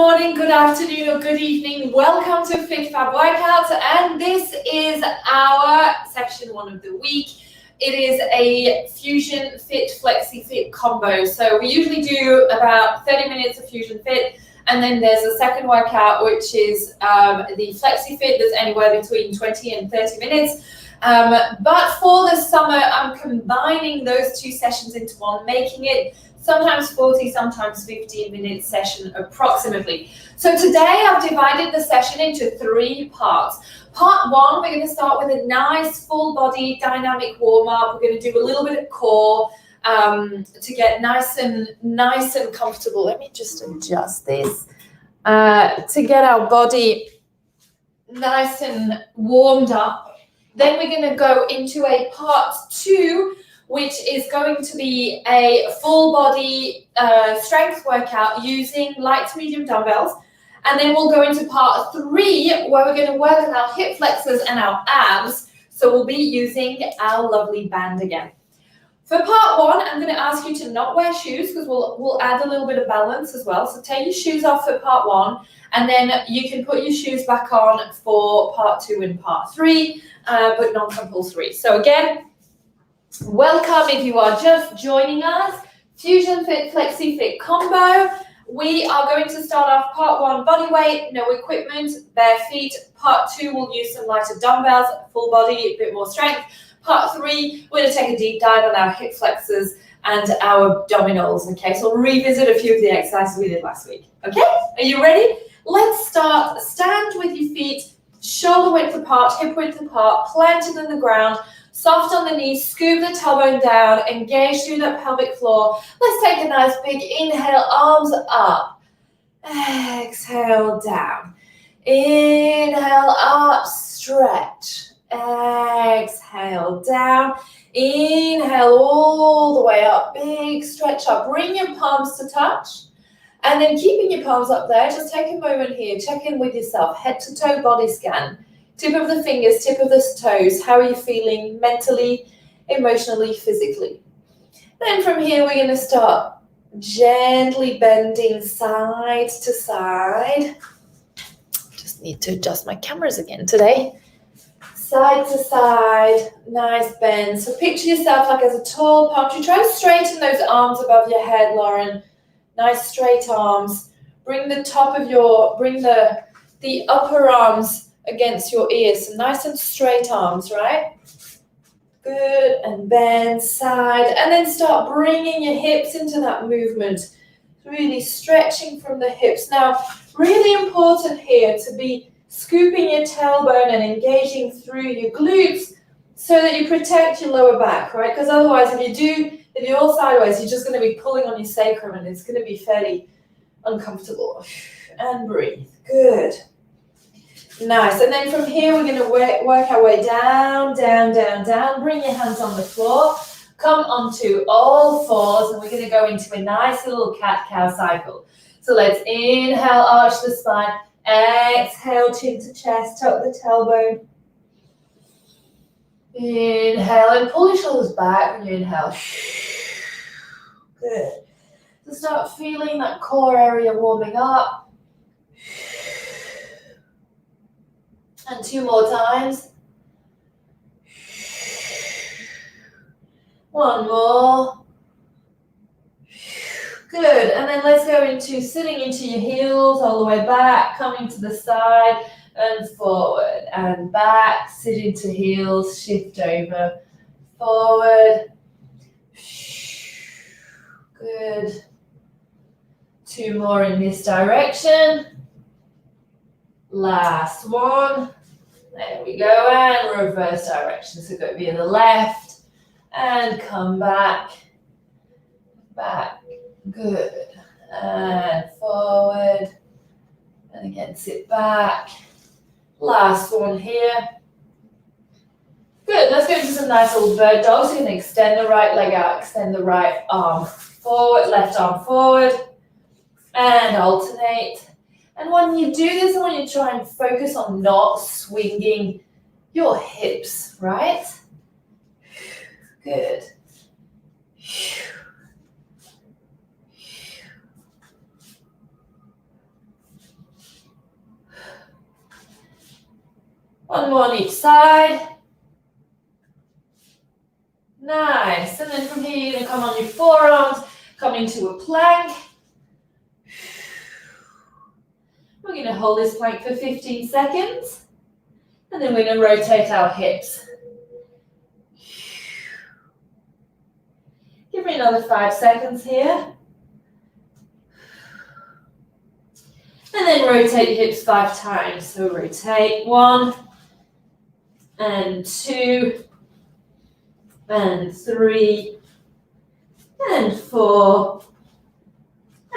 morning, good afternoon, or good evening. Welcome to FitFab Workouts, and this is our section 1 of the week. It is a FusionFlexiFit Combo. So we usually do about 30 minutes of FusionFit, and then there's a second workout, which is the FlexiFit. That's anywhere between 20 and 30 minutes. But for the summer, I'm combining those two sessions into one, making it sometimes 40, sometimes 15-minute session approximately. So today I've divided the session into 3 parts. Part 1, we're going to start with a nice full body dynamic warm-up. We're going to do a little bit of core to get nice and comfortable. Let me just adjust this. To get our body nice and warmed up. Then we're going to go into a part 2, which is going to be a full body strength workout using light to medium dumbbells. And then we'll go into part 3, where we're going to work on our hip flexors and our abs. So we'll be using our lovely band again. For part 1, I'm going to ask you to not wear shoes, because we'll add a little bit of balance as well. So take your shoes off for part 1, and then you can put your shoes back on for part 2 and part 3, but non-compulsory. So again, welcome if you are just joining us. FusionFlexiFit Combo. We are going to start off part 1, body weight, no equipment, bare feet. Part 2, we'll use some lighter dumbbells, full body, a bit more strength. Part 3, we're going to take a deep dive on our hip flexors and our abdominals. Okay, so we'll revisit a few of the exercises we did last week. Okay, are you ready? Let's start. Stand with your feet shoulder width apart, hip width apart, planted on the ground. Soft on the knees, scoop the tailbone down, engage through that pelvic floor. Let's take a nice big inhale, arms up. Exhale, down. Inhale, up, stretch. Exhale, down. Inhale all the way up, big stretch up. Bring your palms to touch. And then keeping your palms up there, just take a moment here, check in with yourself, head to toe body scan. Tip of the fingers, tip of the toes. How are you feeling mentally, emotionally, physically? Then from here, we're going to start gently bending side to side. Just need to adjust my cameras again today. Side to side, nice bend. So picture yourself like as a tall palm tree. Try to straighten those arms above your head, Lauren. Nice straight arms. Bring the top of the upper arms against your ears. So nice and straight arms, right? Good, and bend side, and then start bringing your hips into that movement. Really stretching from the hips. Now, really important here to be scooping your tailbone and engaging through your glutes so that you protect your lower back, right? Because otherwise, if you're all sideways, you're just going to be pulling on your sacrum, and it's going to be fairly uncomfortable. And breathe. Good. Nice. And then from here, we're going to work our way down, down, down, down. Bring your hands on the floor. Come onto all fours, and we're going to go into a nice little cat-cow cycle. So let's inhale, arch the spine. Exhale, chin to chest, tuck the tailbone. Inhale, and pull your shoulders back when you inhale. Good. So start feeling that core area warming up. And 2 more times. 1 more. Good. And then let's go into sitting into your heels all the way back, coming to the side and forward and back. Sit into heels, shift over, forward. Good. 2 more in this direction. Last one. There we go, and reverse direction. So go via the left and come back. Back. Good. And forward. And again, sit back. Last one here. Good. Let's go into some nice little bird dogs. So you can extend the right leg out, extend the right arm forward, left arm forward, and alternate. And when you do this, I want you to try and focus on not swinging your hips, right? Good. One more on each side. Nice. And then from here, you're going to come on your forearms, come into a plank. We're going to hold this plank for 15 seconds. And then we're going to rotate our hips. Give me another 5 seconds here. And then rotate your hips 5 times. So rotate 1 and 2 and 3 and 4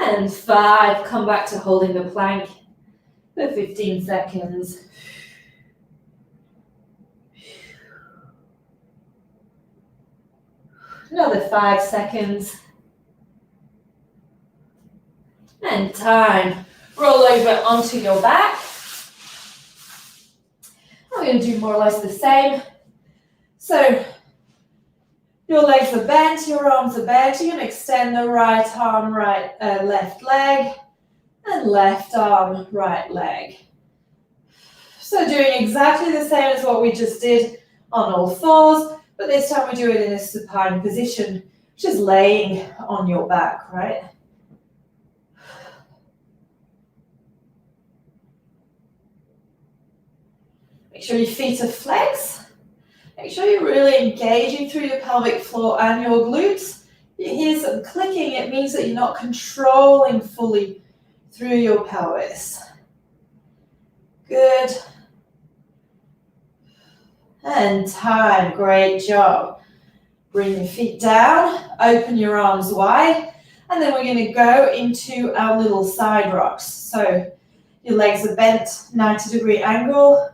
and 5. Come back to holding the plank for 15 seconds. Another 5 seconds. And time. Roll over onto your back. We're going to do more or less the same. So your legs are bent, your arms are bent. You're going to extend the right arm, left leg, and left arm, right leg. So doing exactly the same as what we just did on all fours, but this time we do it in a supine position, which is laying on your back, right? Make sure your feet are flexed. Make sure you're really engaging through your pelvic floor and your glutes. You hear some clicking, it means that you're not controlling fully through your pelvis. Good. And time, great job. Bring your feet down, open your arms wide, and then we're going to go into our little side rocks. So your legs are bent, 90-degree angle.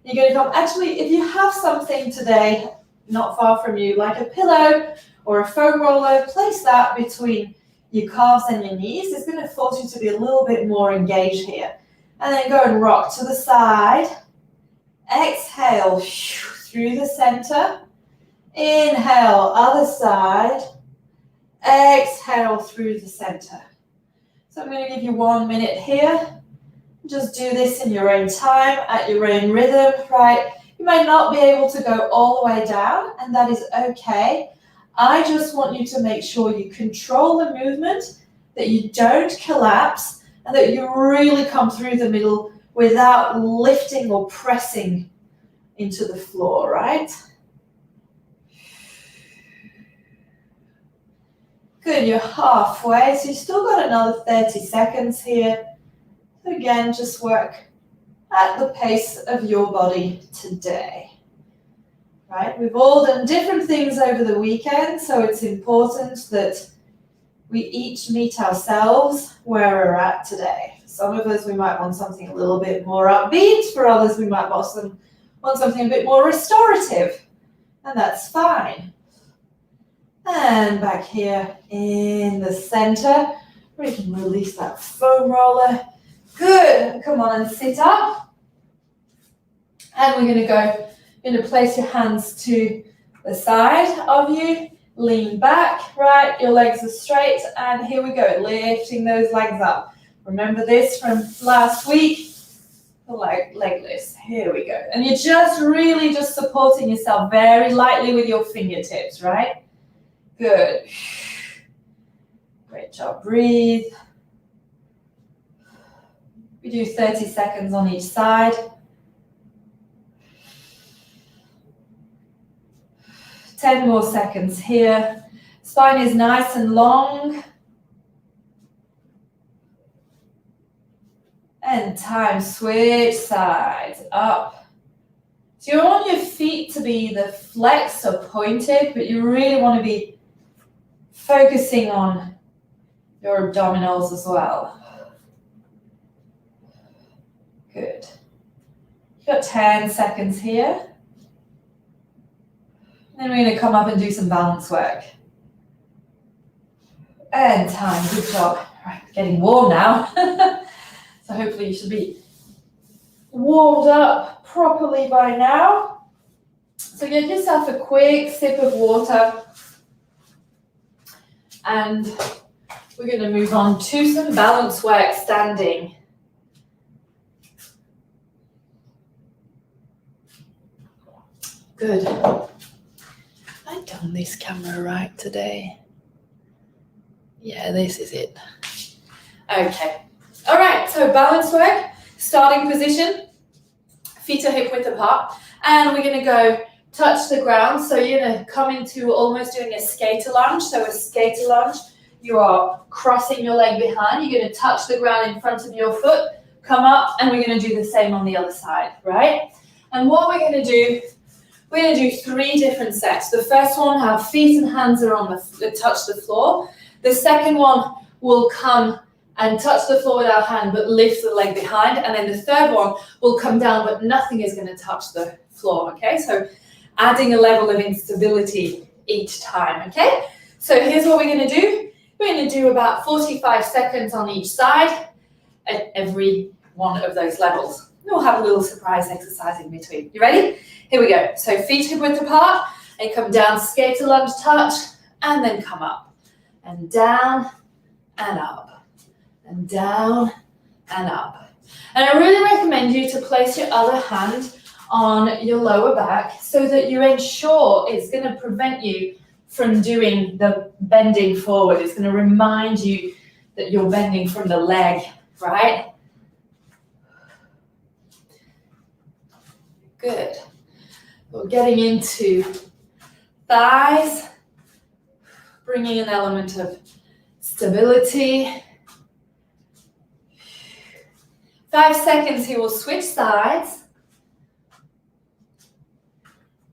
You're going to come, actually, if you have something today not far from you, like a pillow or a foam roller, place that between your calves and your knees. It's going to force you to be a little bit more engaged here. And then go and rock to the side. Exhale through the center. Inhale, other side. Exhale through the center. So I'm going to give you 1 minute here. Just do this in your own time, at your own rhythm, right? You might not be able to go all the way down, and that is okay. I just want you to make sure you control the movement, that you don't collapse, and that you really come through the middle without lifting or pressing into the floor, right? Good, you're halfway, so you've still got another 30 seconds here. Again, just work at the pace of your body today, right? We've all done different things over the weekend, so it's important that we each meet ourselves where we're at today. Some of us, we might want something a little bit more upbeat. For others, we might want something a bit more restorative, and that's fine. And back here in the center, we can release that foam roller. Good, come on and sit up. And we're going to go, you're going to place your hands to the side of you, lean back, right, your legs are straight, and here we go, lifting those legs up. Remember this from last week, the leg lifts, here we go. And you're just really just supporting yourself very lightly with your fingertips, right? Good. Great job, breathe. We do 30 seconds on each side. 10 more seconds here. Spine is nice and long. And time, switch sides, up. So you want your feet to be either flexed or pointed, but you really want to be focusing on your abdominals as well. Good. You've got 10 seconds here. Then we're going to come up and do some balance work. And time, good job. Right, getting warm now. So hopefully you should be warmed up properly by now. So get yourself a quick sip of water. And we're going to move on to some balance work standing. Good. I've done this camera right today. Yeah, this is it. Okay. All right, so balance work, starting position, feet are hip width apart, and we're gonna go touch the ground. So you're gonna come into almost doing a skater lunge. So a skater lunge, you are crossing your leg behind, you're gonna touch the ground in front of your foot, come up, and we're gonna do the same on the other side, right? And what we're gonna do, we're gonna do 3 different sets. The first one, our feet and hands are on touch the floor. The second one will come and touch the floor with our hand, but lift the leg behind. And then the third one will come down, but nothing is gonna touch the floor, okay? So adding a level of instability each time, okay? So here's what we're gonna do. We're gonna do about 45 seconds on each side at every one of those levels. We'll have a little surprise exercise in between. You ready? Here we go. So feet hip width apart, and come down, skater lunge touch, and then come up. And down, and up. And down, and up. And I really recommend you to place your other hand on your lower back so that you ensure it's going to prevent you from doing the bending forward. It's going to remind you that you're bending from the leg, right? Good. We're getting into thighs, bringing an element of stability. 5 seconds here, we'll switch sides.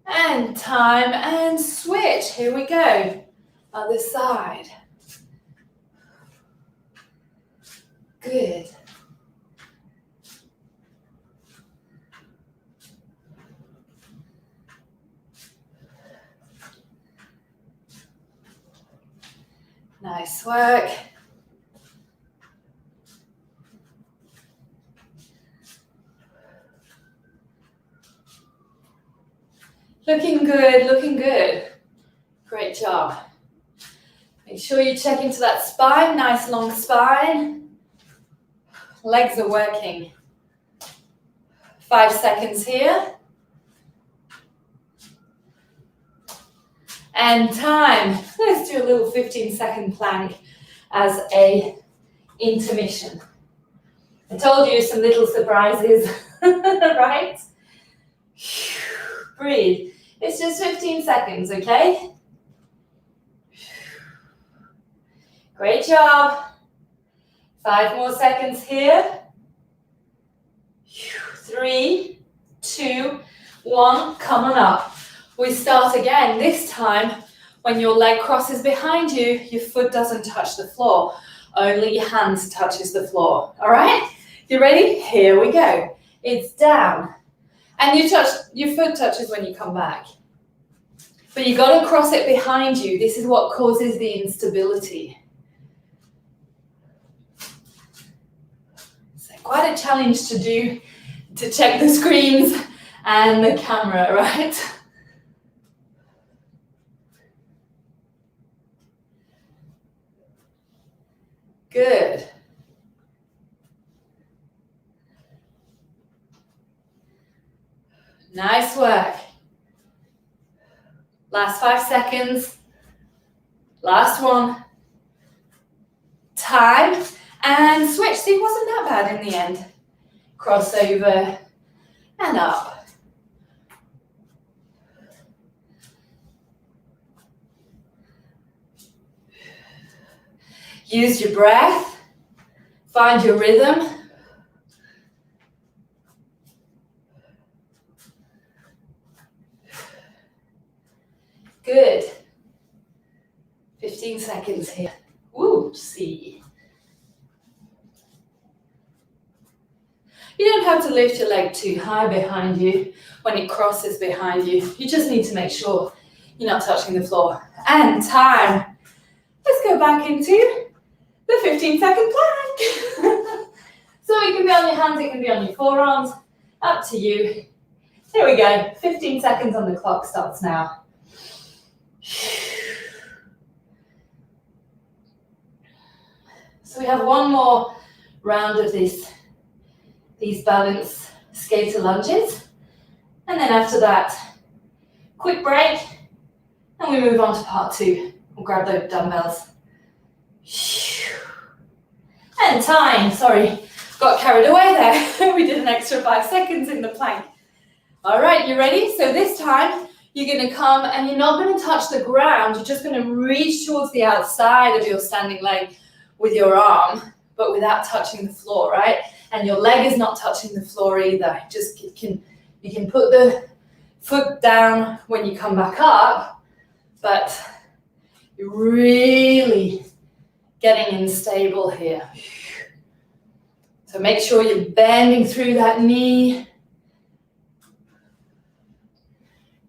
And time and switch. Here we go. Other side. Good. Nice work. Looking good, looking good. Great job. Make sure you check into that spine, nice long spine. Legs are working. 5 seconds here. And time. Let's do a little 15-second plank as a intermission. I told you some little surprises, right? Breathe. It's just 15 seconds, okay? Great job. 5 more seconds here. 3, 2, 1, come on up. We start again. This time, when your leg crosses behind you, your foot doesn't touch the floor. Only your hands touches the floor. All right? You ready? Here we go. It's down. And your foot touches when you come back. But you got to cross it behind you. This is what causes the instability. It's quite a challenge to do, to check the screens and the camera, right? Good. Nice work. Last 5 seconds. Last one. Time. And switch. See, it wasn't that bad in the end. Cross over and up. Use your breath. Find your rhythm. Good. 15 seconds here. Whoopsie. You don't have to lift your leg too high behind you when it crosses behind you. You just need to make sure you're not touching the floor. And time. Let's go back into the 15-second plank. So it can be on your hands, it can be on your forearms. Up to you. Here we go. 15 seconds on the clock starts now. So we have one more round of these balance skater lunges. And then after that, Quick break, and we move on to part 2. We'll grab those dumbbells. And time, sorry, got carried away there. We did an extra 5 seconds in the plank. All right, you ready? So this time, you're gonna come and you're not gonna touch the ground, you're just gonna reach towards the outside of your standing leg with your arm, but without touching the floor, right? And your leg is not touching the floor either. Just you can put the foot down when you come back up, but you're really getting unstable here. So make sure you're bending through that knee.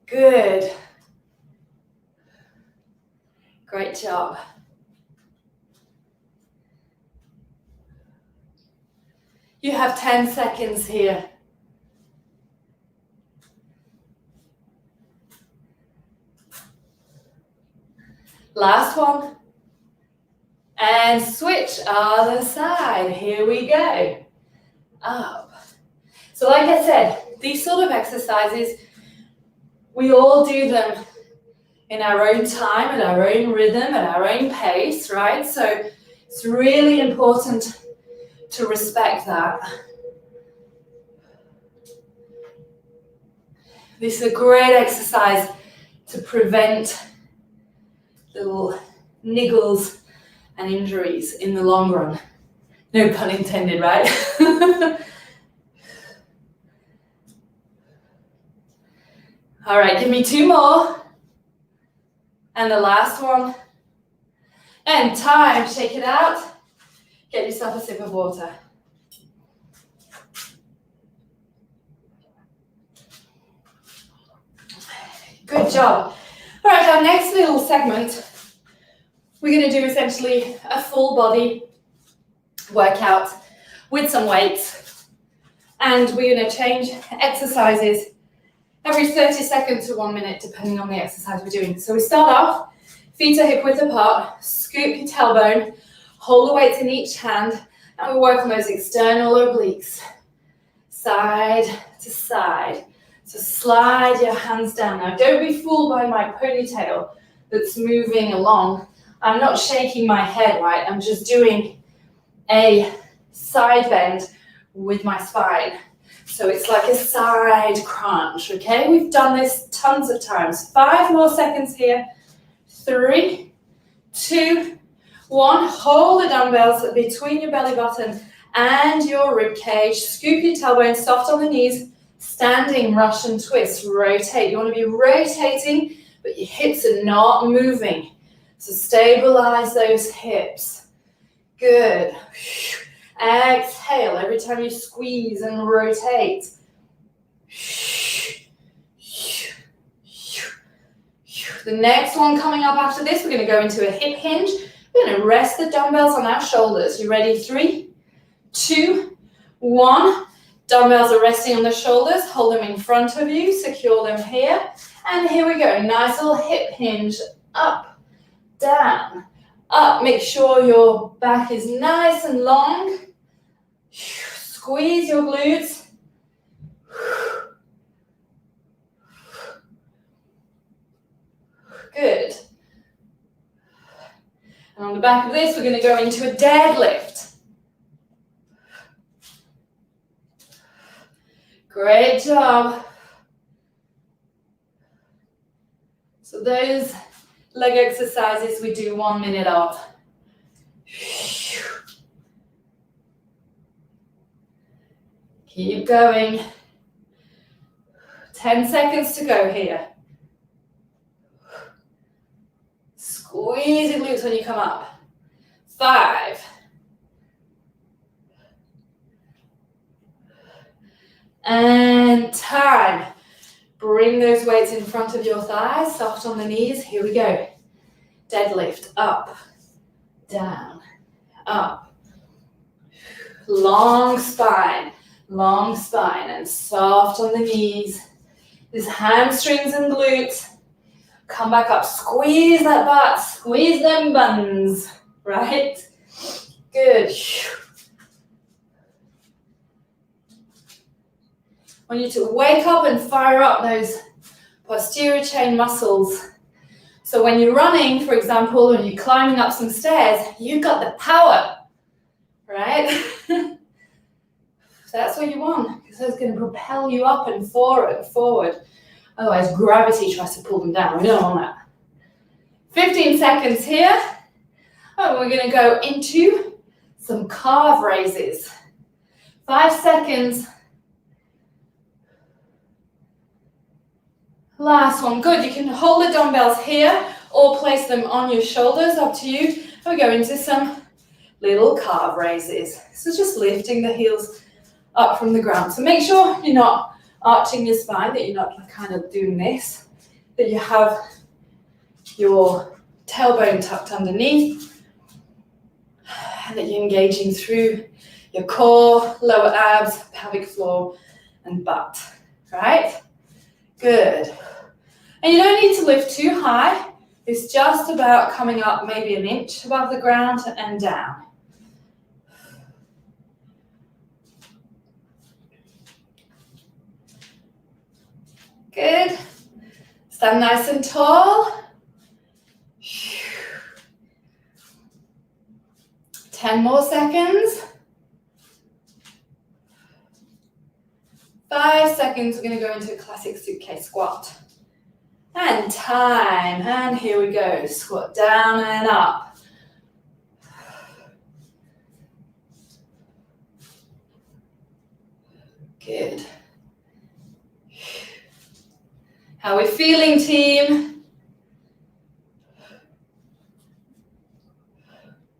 Good. Great job. You have 10 seconds here. Last one. And switch other side. Here we go. Up. So like I said, these sort of exercises, we all do them in our own time, at our own rhythm, at our own pace, right? So it's really important to respect that. This is a great exercise to prevent little niggles and injuries in the long run. No pun intended, right? All right, give me 2 more. And the last one. And time, shake it out. Get yourself a sip of water. Good job. All right, our next little segment, we're going to do essentially a full body workout with some weights. And we're going to change exercises every 30 seconds to 1 minute, depending on the exercise we're doing. So we start off, feet are hip width apart, scoop your tailbone, hold the weights in each hand, and we work on those external obliques, side to side. So slide your hands down. Now don't be fooled by my ponytail that's moving along. I'm not shaking my head, right? I'm just doing a side bend with my spine. So it's like a side crunch, okay? We've done this tons of times. 5 more seconds here. 3, 2, 1. Hold the dumbbells between your belly button and your rib cage. Scoop your tailbone, soft on the knees. Standing Russian twist. Rotate. You want to be rotating, but your hips are not moving. So stabilize those hips. Good. Exhale every time you squeeze and rotate. The next one coming up after this, we're going to go into a hip hinge. We're going to rest the dumbbells on our shoulders. You ready? 3, 2, 1. Dumbbells are resting on the shoulders. Hold them in front of you. Secure them here. And here we go. Nice little hip hinge. Up, down, up. Make sure your back is nice and long. Squeeze your glutes. Good. And on the back of this, we're going to go into a deadlift. Great job. So those leg exercises we do 1 minute of. Keep going. 10 seconds to go here. Squeeze your glutes when you come up. 5. And time. Bring those weights in front of your thighs, soft on the knees. Here we go. Deadlift, up, down, up. Long spine, and soft on the knees. These hamstrings and glutes. Come back up, squeeze that butt, squeeze them buns, right? Good. I want you to wake up and fire up those posterior chain muscles. So when you're running, for example, and you're climbing up some stairs, you've got the power, right? That's what you want, because that's going to propel you up and forward. Otherwise, gravity tries to pull them down. We don't want that. 15 seconds here. And we're going to go into some calf raises. 5 seconds. Last one. Good. You can hold the dumbbells here or place them on your shoulders, up to you. And we go into some little calf raises. So just lifting the heels up from the ground. So make sure you're not arching your spine, that you're not kind of doing this, that you have your tailbone tucked underneath, and that you're engaging through your core, lower abs, pelvic floor, and butt, right? Good. And you don't need to lift too high. It's just about coming up maybe an inch above the ground and down. Good. Stand nice and tall. 10 more seconds. 5 seconds, we're going to go into a classic suitcase squat. And time. And here we go. Squat down and up. Good. How are we feeling, team?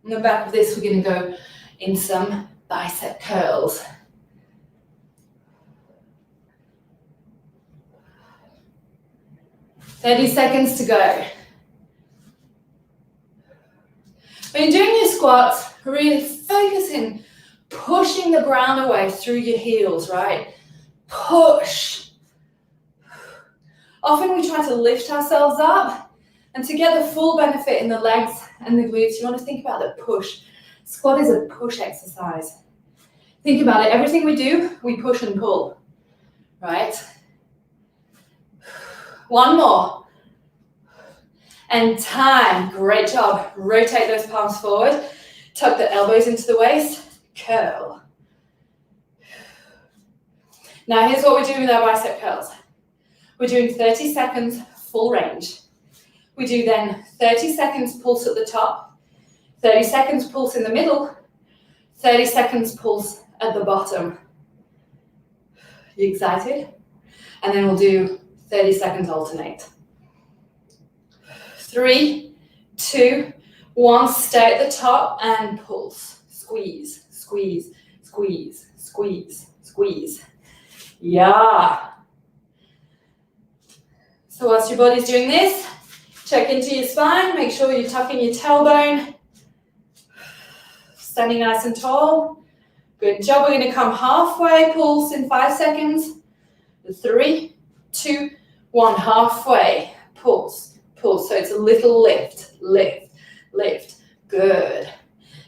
On the back of this, we're going to go in some bicep curls. "30 seconds to go." When you're doing your squats, really focusing, pushing the ground away through your heels, right? Push. Often we try to lift ourselves up, and to get the full benefit in the legs and the glutes, you want to think about the push. Squat is a push exercise. Think about it. Everything we do, we push and pull, right? One more. And time. Great job. Rotate those palms forward. Tuck the elbows into the waist. Curl. Now here's what we're doing with our bicep curls. We're doing 30 seconds full range. We do then 30 seconds pulse at the top, 30 seconds pulse in the middle, 30 seconds pulse at the bottom. You excited? And then we'll do 30 seconds alternate. 3, 2, 1, stay at the top and pulse. Squeeze, squeeze, squeeze, squeeze, squeeze. Yeah. So whilst your body's doing this, check into your spine, make sure you're tucking your tailbone. Standing nice and tall. Good job. We're going to come halfway, pulse in 5 seconds. 3, 2, 1, halfway. Pulse, pulse. So it's a little lift, lift, lift. Good.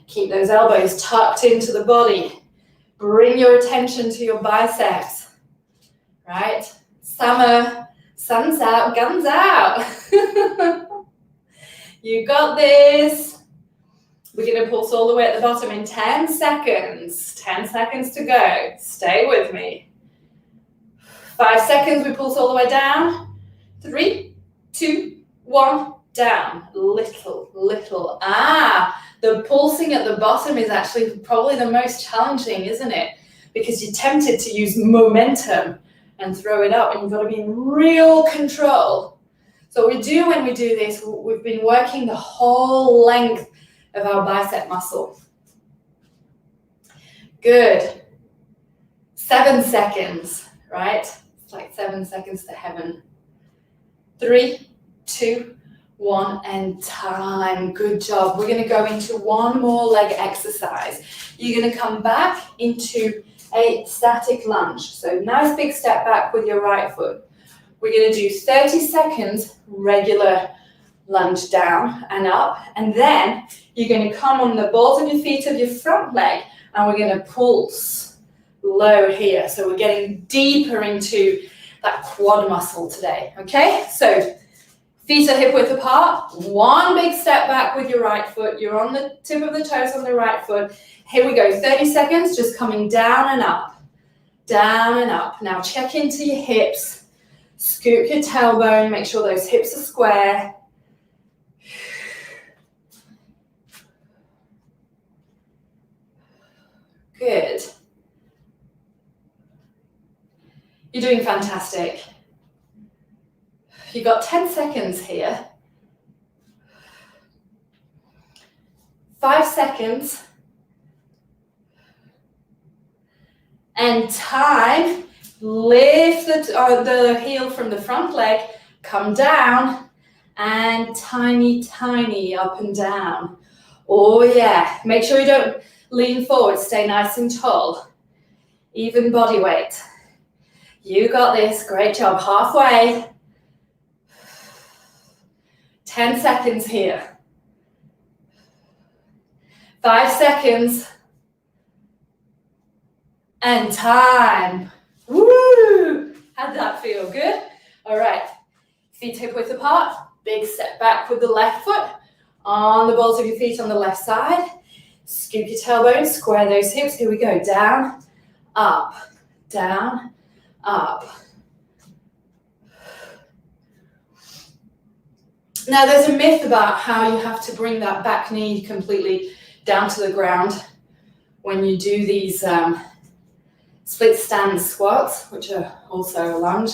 Keep those elbows tucked into the body. Bring your attention to your biceps. Right? Summer, sun's out, guns out. You got this. We're going to pulse all the way at the bottom in 10 seconds. 10 seconds to go. Stay with me. 5 seconds, we pulse all the way down. 3, 2, 1, down. Little, little. The pulsing at the bottom is actually probably the most challenging, isn't it? Because you're tempted to use momentum and throw it up, and you've got to be in real control. So what we do when we do this, we've been working the whole length of our bicep muscle. Good. 7 seconds, right? It's like 7 seconds to heaven. 3, 2, 1, and time. Good job. We're going to go into one more leg exercise. You're going to come back into a static lunge. So nice big step back with your right foot. We're going to do 30 seconds regular lunge down and up, and then you're going to come on the balls of your feet of your front leg, and we're going to pulse low here. So we're getting deeper into that quad muscle today, okay? So feet are hip width apart, one big step back with your right foot. You're on the tip of the toes on the right foot. Here we go, 30 seconds, just coming down and up, down and up. Now check into your hips, scoop your tailbone, make sure those hips are square. Good. You're doing fantastic. You've got 10 seconds here. 5 seconds. And time. Lift the heel from the front leg, come down, and tiny, tiny up and down. Oh yeah, make sure you don't lean forward, stay nice and tall. Even body weight. You got this, great job, halfway. 10 seconds here. 5 seconds. And time. Woo! How'd that feel? Good? All right. Feet hip width apart. Big step back with the left foot. On the balls of your feet on the left side. Scoop your tailbone, square those hips. Here we go. Down, up, down, up. Now there's a myth about how you have to bring that back knee completely down to the ground when you do these split stand squats, which are also a lunge.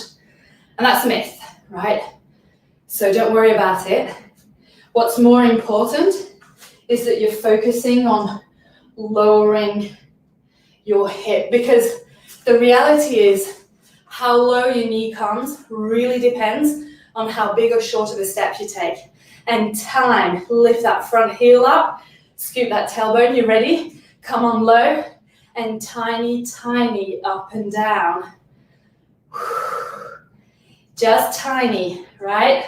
And that's a myth, right? So don't worry about it. What's more important is that you're focusing on lowering your hip, because the reality is how low your knee comes really depends on how big or short of a step you take. And time, lift that front heel up, scoop that tailbone, you ready? Come on low, and tiny, tiny up and down. Just tiny, right?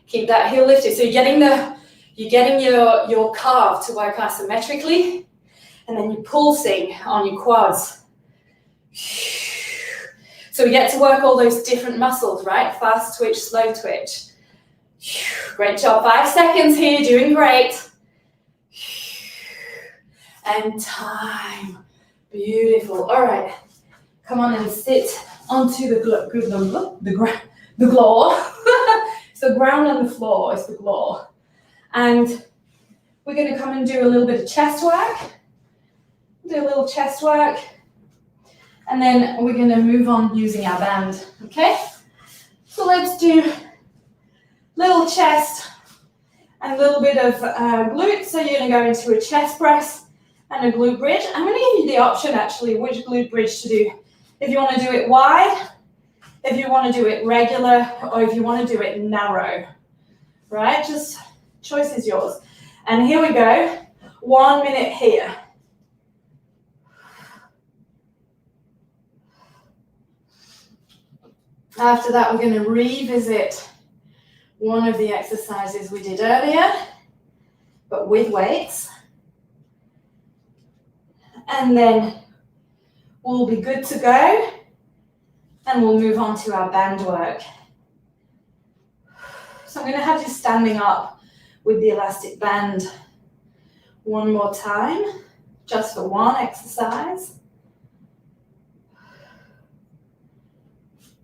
Keep that heel lifted. So you're getting your calf to work isometrically, and then you're pulsing on your quads. So we get to work all those different muscles, right? Fast twitch, slow twitch. Great job. 5 seconds here, doing great. And time. Beautiful. All right. Come on and sit onto the floor. So ground on the floor is the floor. And we're going to come and do a little bit of chest work. Do a little chest work. And then we're going to move on using our band. Okay? So let's do little chest and a little bit of glute. So you're going to go into a chest press and a glute bridge. I'm going to give you the option actually which glute bridge to do. If you want to do it wide, if you want to do it regular, or if you want to do it narrow, right? Just choice is yours. And here we go. 1 minute here. After that, we're going to revisit one of the exercises we did earlier, but with weights. And then we'll be good to go, and we'll move on to our band work. So I'm going to have you standing up with the elastic band one more time, just for one exercise.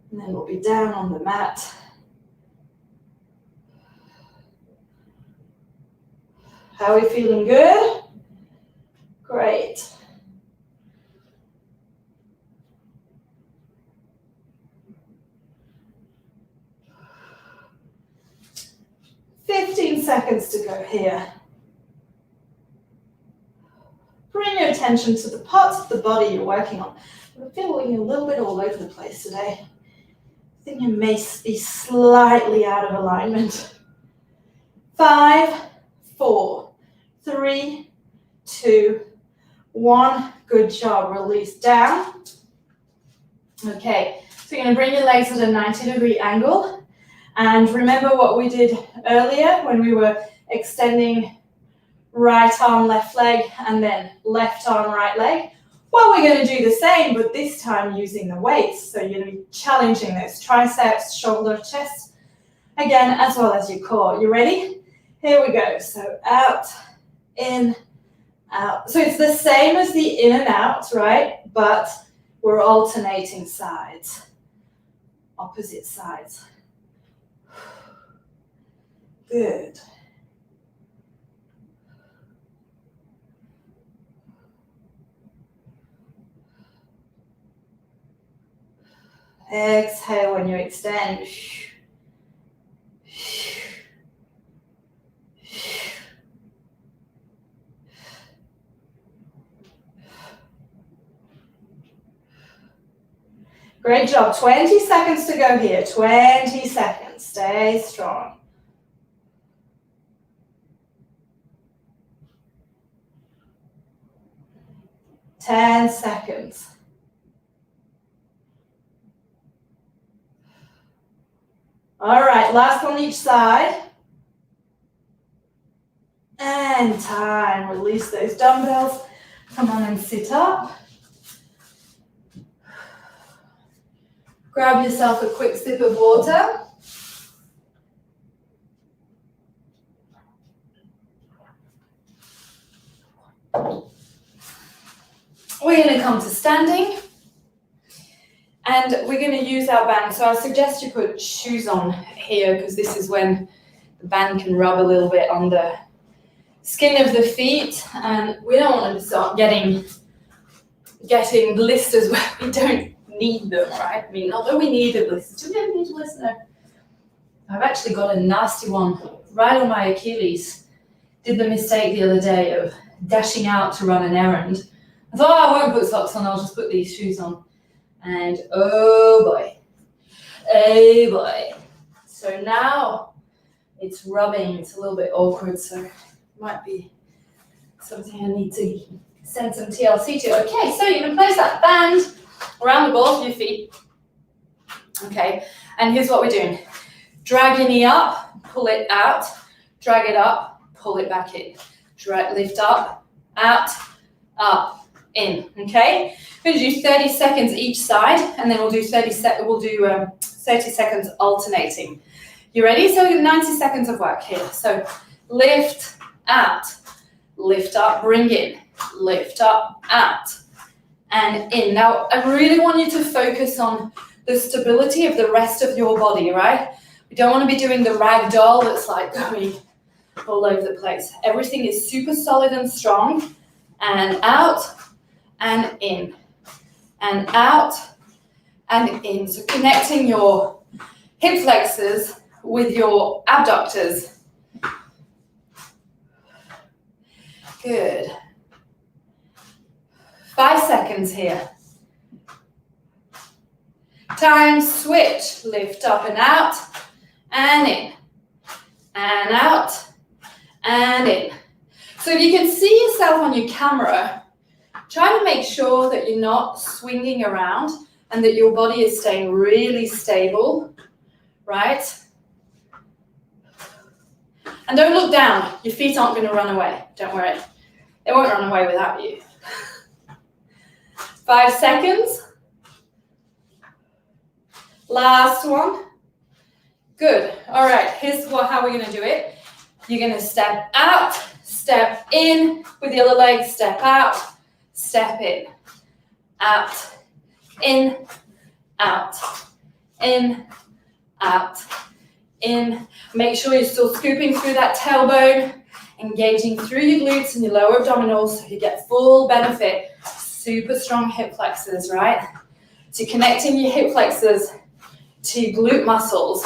And then we'll be down on the mat. How are we feeling? Good? Great. "15 seconds to go here. Bring your attention to the parts of the body you're working on. I'm feeling a little bit all over the place today. I think you may be slightly out of alignment. 5, 4, 3, 2, 1. Good job. Release down. Okay, so you're going to bring your legs at a 90-degree angle. And remember what we did earlier when we were extending right arm, left leg, and then left arm, right leg. Well, we're going to do the same, but this time using the weights. So you're going to be challenging those triceps, shoulder, chest, again, as well as your core. You ready? Here we go. So out, in, out. So it's the same as the in and out, right? But we're alternating sides, opposite sides. Good. Exhale when you extend. Great job. 20 seconds to go here. 20 seconds. Stay strong. Ten seconds. All right, last on each side. And time. Release those dumbbells. Come on and sit up. Grab yourself a quick sip of water. We're going to come to standing. And we're going to use our band. So I suggest you put shoes on here because this is when the band can rub a little bit on the skin of the feet. And we don't want to start getting blisters where we don't need them, right? I mean, although we need a blister. Do we ever need a blister? No. I've actually got a nasty one right on my Achilles. Did the mistake the other day of dashing out to run an errand. I thought, oh, I won't put socks on, I'll just put these shoes on. And oh boy. So now it's rubbing, it's a little bit awkward, so it might be something I need to send some TLC to. Okay, so you can place that band around the balls of your feet. Okay, and here's what we're doing. Drag your knee up, pull it out, drag it up, pull it back in. Lift up, out, up, in, okay? We're going to do 30 seconds each side, and then we'll do 30 seconds alternating. You ready? So 90 seconds of work here. So lift, out, lift up, bring in, lift up, out, and in. Now, I really want you to focus on the stability of the rest of your body, right? We don't want to be doing the rag doll that's like going all over the place. Everything is super solid and strong, and out, and in, and out, and in. So connecting your hip flexors with your abductors. Good. 5 seconds here. Time, switch, lift up and out, and in, and out, and in. So if you can see yourself on your camera, try to make sure that you're not swinging around and that your body is staying really stable, right? And don't look down. Your feet aren't going to run away. Don't worry. They won't run away without you. 5 seconds. Last one. Good. All right. Here's how we're going to do it. You're going to step out, step in with the other leg, step out, step in, out, in, out, in, out, in. Make sure you're still scooping through that tailbone, engaging through your glutes and your lower abdominals so you get full benefit. Super strong hip flexors, right? So connecting your hip flexors to your glute muscles.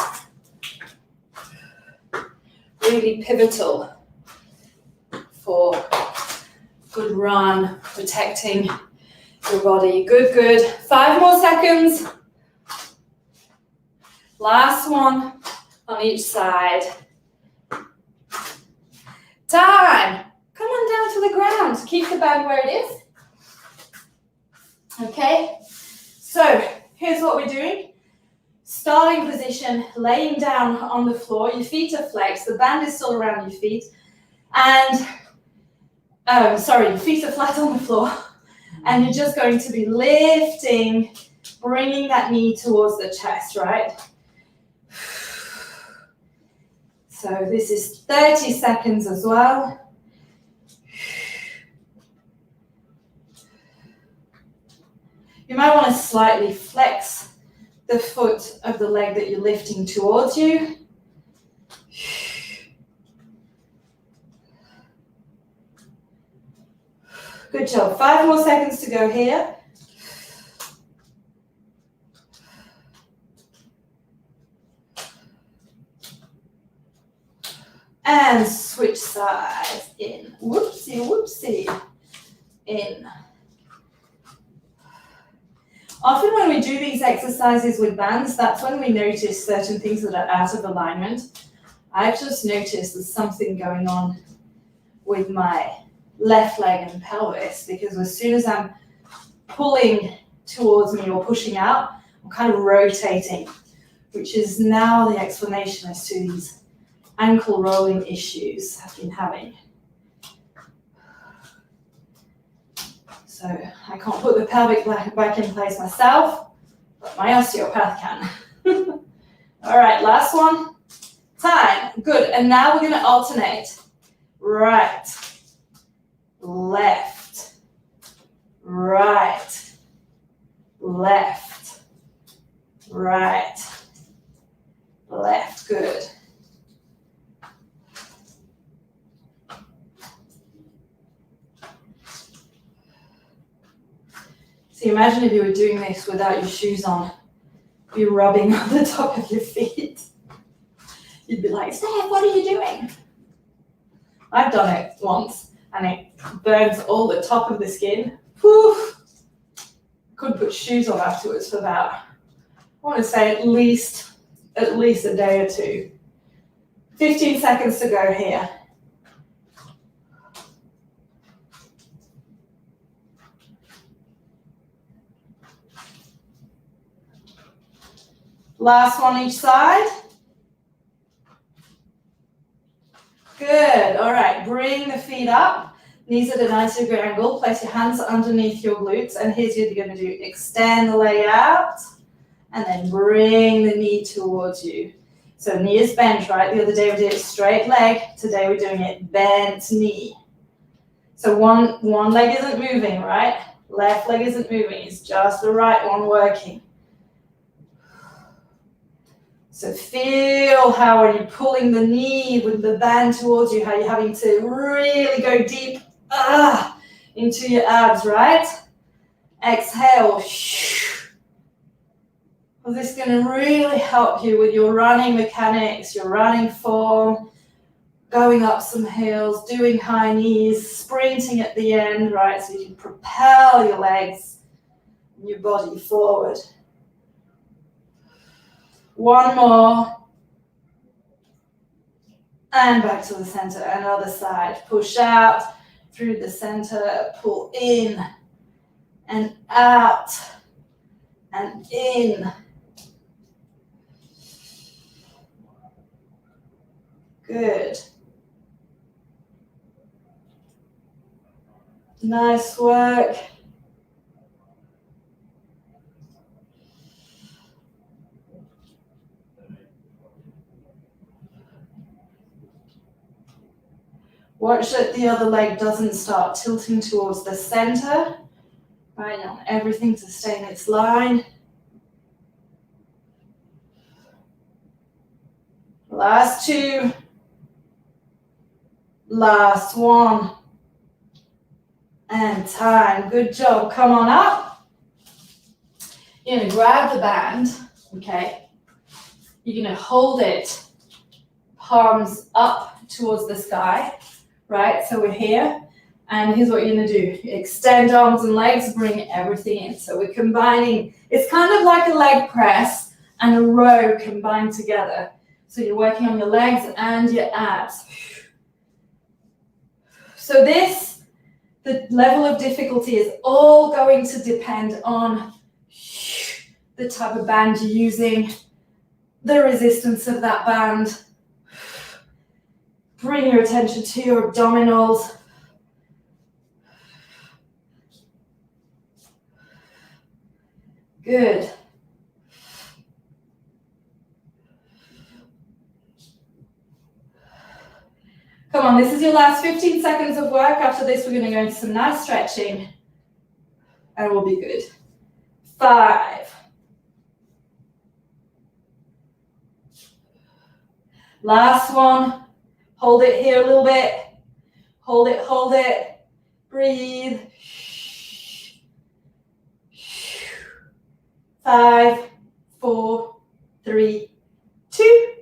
Really pivotal for good run, protecting your body. Good, good. 5 more seconds. Last one on each side. Time. Come on down to the ground. Keep the band where it is. Okay. So here's what we're doing. Starting position, laying down on the floor. Your feet are flexed. The band is still around your feet. And your feet are flat on the floor. And you're just going to be lifting, bringing that knee towards the chest, right? So this is 30 seconds as well. You might want to slightly flex the foot of the leg that you're lifting towards you. Good job. 5 more seconds to go here. And switch sides in. Whoopsie, whoopsie. In. Often when we do these exercises with bands, that's when we notice certain things that are out of alignment. I've just noticed there's something going on with my left leg and pelvis, because as soon as I'm pulling towards me or pushing out, I'm kind of rotating, which is now the explanation as to these ankle rolling issues I've been having. So I can't put the pelvic back in place myself, but my osteopath can. All right, last one. Time. Good. And now we're going to alternate. Right, left, right, left, right, left. Good. So imagine if you were doing this without your shoes on, you'd be rubbing on the top of your feet. You'd be like, Steph, what are you doing? I've done it once, and it burns all the top of the skin. Whew. Couldn't put shoes on afterwards for about, I want to say at least a day or two. 15 seconds to go here. Last one each side. Good. All right. Bring the feet up. Knees at a 90-degree angle. Place your hands underneath your glutes. And here's what you're going to do. Extend the leg out. And then bring the knee towards you. So knee is bent, right? The other day we did it straight leg. Today we're doing it bent knee. So one leg isn't moving, right? Left leg isn't moving. It's just the right one working. So feel how when you're pulling the knee with the band towards you, how you're having to really go deep into your abs, right? Exhale. Well, this is going to really help you with your running mechanics, your running form, going up some hills, doing high knees, sprinting at the end, right? So you can propel your legs and your body forward. One more. And back to the center, and other side. Push out through the center, pull in and out and in. Good. Nice work. Watch that the other leg doesn't start tilting towards the center. Right, I want everything to stay in its line. Last two. Last one. And time. Good job. Come on up. You're going to grab the band, okay? You're going to hold it, palms up towards the sky, right? So we're here, and here's what you're going to do. Extend arms and legs, bring everything in. So we're combining. It's kind of like a leg press and a row combined together. So you're working on your legs and your abs. So the level of difficulty is all going to depend on the type of band you're using, the resistance of that band. Bring your attention to your abdominals. Good. Come on, this is your last 15 seconds of work. After this, we're going to go into some nice stretching, and we'll be good. 5. Last one. Hold it here a little bit. Hold it, hold it. Breathe. 5, 4, 3, 2,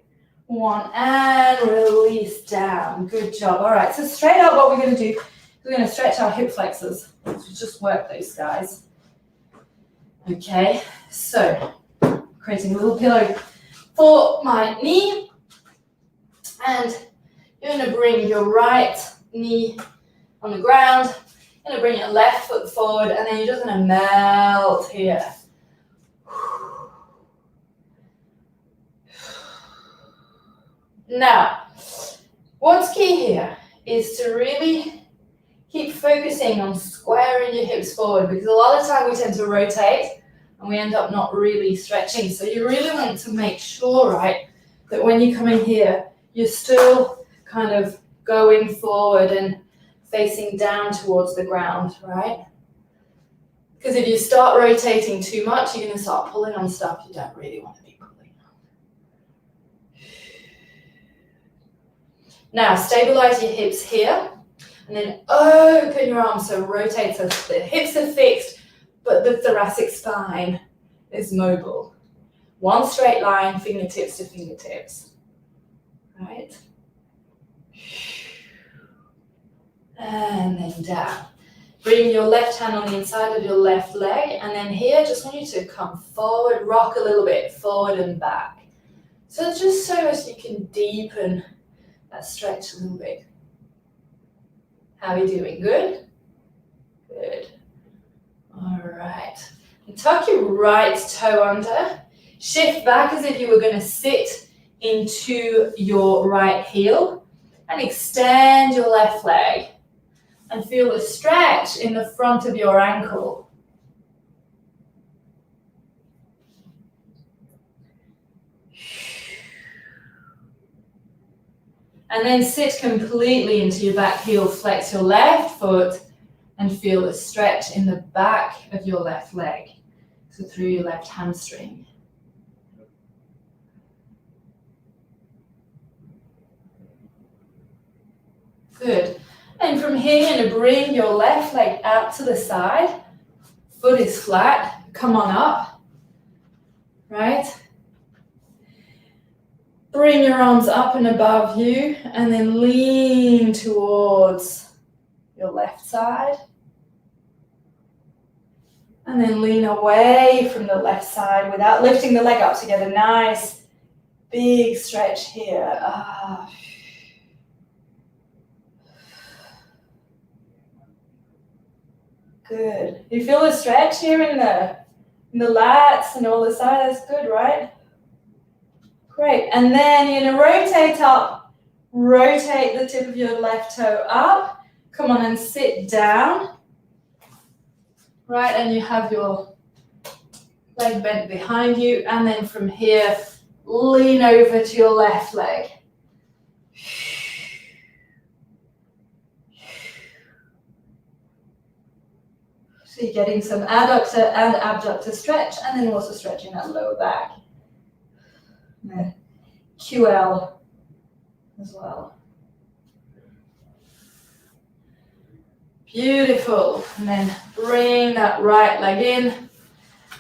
1, and release down. Good job. All right, so straight up what we're going to do, we're going to stretch our hip flexors. So just work those guys. Okay, so creating a little pillow for my knee. And you're going to bring your right knee on the ground. You're going to bring your left foot forward, and then you're just going to melt here. Now, what's key here is to really keep focusing on squaring your hips forward, because a lot of time we tend to rotate and we end up not really stretching. So you really want to make sure, right, that when you come in here, you're still kind of going forward and facing down towards the ground, right? Because if you start rotating too much, you're going to start pulling on stuff you don't really want to be pulling on. Now, stabilize your hips here, and then open your arms, so rotate so the hips are fixed, but the thoracic spine is mobile. One straight line, fingertips to fingertips. Right? And then down. Bring your left hand on the inside of your left leg, and then here, just want you to come forward, rock a little bit, forward and back. So just so as you can deepen that stretch a little bit. How are you doing? Good? Good. All right. And tuck your right toe under. Shift back as if you were going to sit into your right heel, and extend your left leg and feel the stretch in the front of your ankle. And then sit completely into your back heel, flex your left foot and feel the stretch in the back of your left leg, so through your left hamstring. Good. And from here, you're going to bring your left leg out to the side. Foot is flat. Come on up. Right? Bring your arms up and above you, and then lean towards your left side. And then lean away from the left side without lifting the leg up to get a nice big stretch here. Good. You feel the stretch here in the lats and all the side. That's good, right? Great. And then you're going to rotate up. Rotate the tip of your left toe up. Come on and sit down. Right, and you have your leg bent behind you. And then from here, lean over to your left leg. So you're getting some adductor and abductor stretch, and then also stretching that lower back. And QL as well. Beautiful. And then bring that right leg in.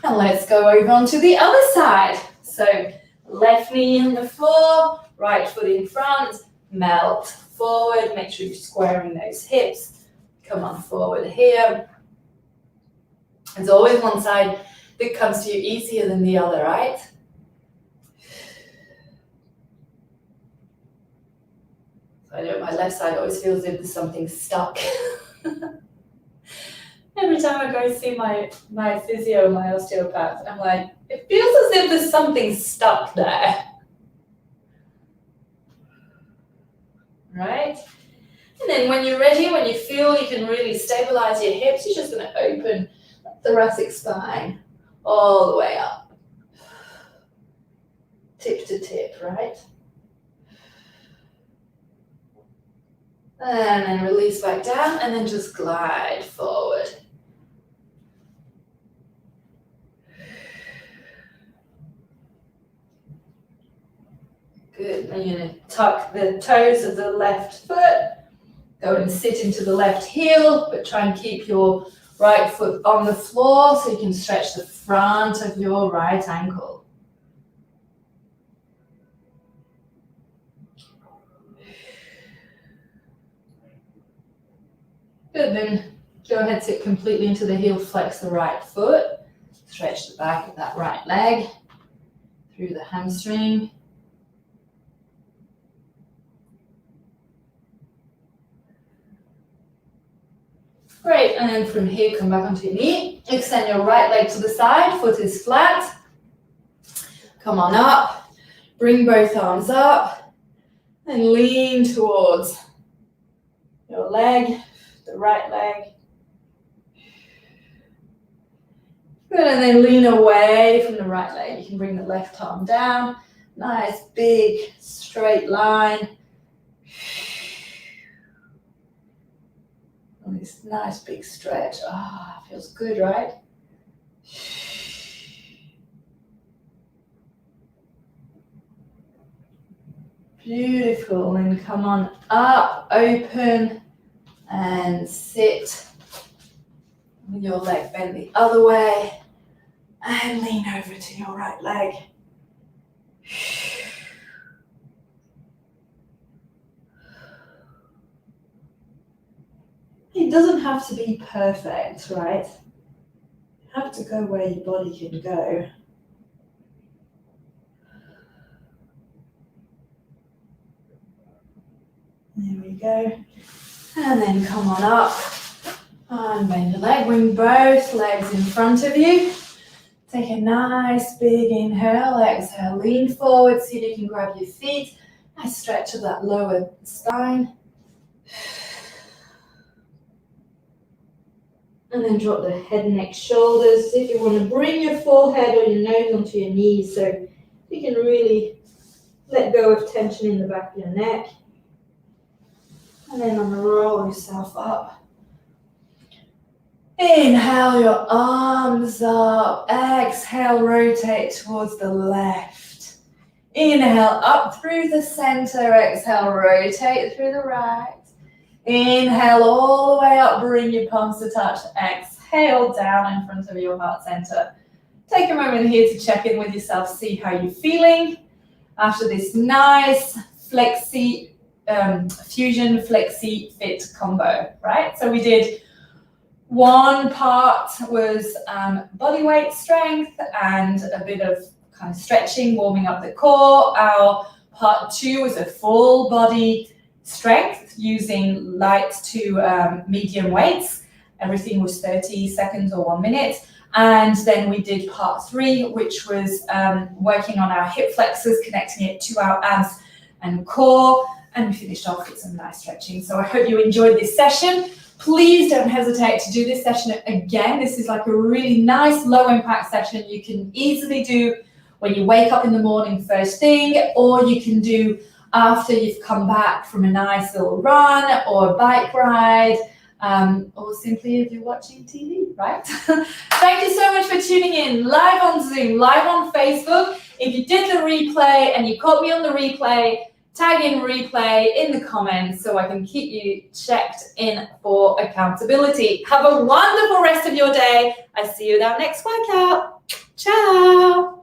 And let's go over onto the other side. So left knee on the floor, right foot in front, melt forward. Make sure you're squaring those hips. Come on forward here. There's always one side that comes to you easier than the other, right? So I know my left side always feels as if there's something stuck. Every time I go see my physio, my osteopath, I'm like, it feels as if there's something stuck there. Right? And then when you're ready, when you feel you can really stabilize your hips, you're just going to open the thoracic spine. all the way up. Tip to tip, right? And then release back down, and then just glide forward. Good. Then you're going to tuck the toes of the left foot. Go and sit into the left heel, but try and keep your right foot on the floor so you can stretch the front of your right ankle. Good, then go ahead, sit completely into the heel, flex the right foot, stretch the back of that right leg through the hamstring. Great, and then from here, come back onto your knee, extend your right leg to the side, foot is flat. Come on up, bring both arms up, and lean towards your leg, the right leg. Good, and then lean away from the right leg. You can bring the left arm down. Nice, big, straight line. And this nice, big stretch. Ah, feels good, right? Beautiful, and come on up, open, and sit with your leg bent the other way, and lean over to your right leg. It doesn't have to be perfect, right? You have to go where your body can go. There we go. And then come on up and bend your leg. Bring both legs in front of you. Take a nice big inhale, exhale, lean forward, see if you can grab your feet. Nice stretch of that lower spine. And then drop the head, neck, shoulders, as if you want to bring your forehead or your nose onto your knees so you can really let go of tension in the back of your neck. And then I'm going to roll yourself up. Inhale your arms up. Exhale, rotate towards the left. Inhale up through the center. Exhale, rotate through the right. Inhale all the way up, bring your palms to touch. Exhale down in front of your heart center. Take a moment here to check in with yourself, see how you're feeling after this nice FusionFlexiFit Combo, right? So we did one part was body weight strength and a bit of kind of stretching, warming up the core. Our part 2 was a full body strength using light to medium weights. Everything was 30 seconds or 1 minute. And then we did part 3, which was working on our hip flexors, connecting it to our abs and core. And we finished off with some nice stretching. So I hope you enjoyed this session. Please don't hesitate to do this session again. This is like a really nice low impact session you can easily do when you wake up in the morning first thing, or you can do after you've come back from a nice little run or a bike ride, or simply if you're watching TV, right? Thank you so much for tuning in live on Zoom, live on Facebook. If you did the replay and you caught me on the replay, tag in replay in the comments so I can keep you checked in for accountability. Have a wonderful rest of your day. I see you in our next workout. Ciao.